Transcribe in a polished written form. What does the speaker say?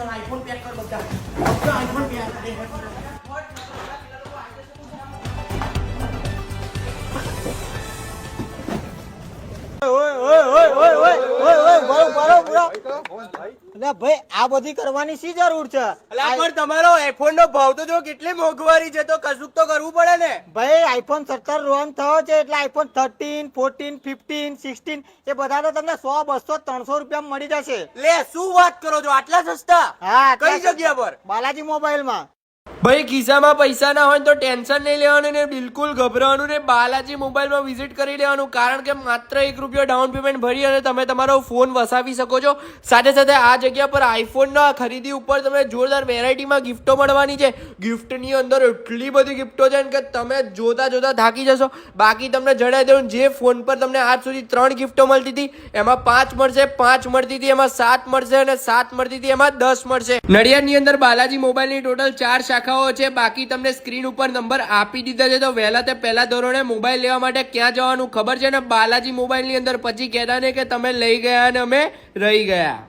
ચલ iPhone pack કર બધા આઈફોન પેક ભાઈ આ બધી કરવાની શી જરૂર છે? પણ તમારો આઈફોન નો ભાવ તો જો કેટલી મોંઘવારી છે, તો કશુંક તો કરવું પડે ને ભાઈ. આઈફોન 17 લોન્ચ થયો છે એટલે આઈફોન 13, 14, 15, 16 એ બધા તો તમને 100, 200, 300 રૂપિયા મળી જશે. લે શું વાત કરો છો, આટલા સસ્તા? હા, કઈ જગ્યા પર? બાલાજી મોબાઈલ માં. ભાઈ ખિસ્સામાં પૈસા ના હોય તો ટેન્શન નહીં લેવાનું ને બિલકુલ ગભરાવાનું ને બાલાજી મોબાઈલમાં વિઝિટ કરી લેવાનું, કારણ કે માત્ર 1 રૂપિયો ડાઉન પેમેન્ટ ભરી અને તમે તમારો ફોન વસાવી શકો છો. સાથે સાથે આ જગ્યા પર આઈફોનના ખરીદી ઉપર તમને જોરદાર વેરાયટીમાં ગિફ્ટો મળવાની છે. ગિફ્ટની અંદર એટલી બધી ગિફ્ટો છે કે તમે જોતા જોતા થાકી જશો. બાકી તમને જણાવી દઉં, જે ફોન પર તમને આજ સુધી 3 ગિફ્ટો મળતી હતી એમાં 5 મળશે, 5 મળતી હતી એમાં 7 મળશે અને 7 મળતી હતી એમાં 10 મળશે. નડિયાદની અંદર બાલાજી મોબાઈલની ટોટલ 4 શાખાઓ છે. બાકી તમને સ્ક્રીન ઉપર નંબર આપી દીધા છે, તો વહેલા તે પહેલા ધોરણે મોબાઈલ લેવા માટે ક્યાં જવાનું ખબર છે ને? બાલાજી મોબાઈલ ની અંદર. પછી કહેતા ને કે તમે લઈ ગયા અને અમે રહી ગયા.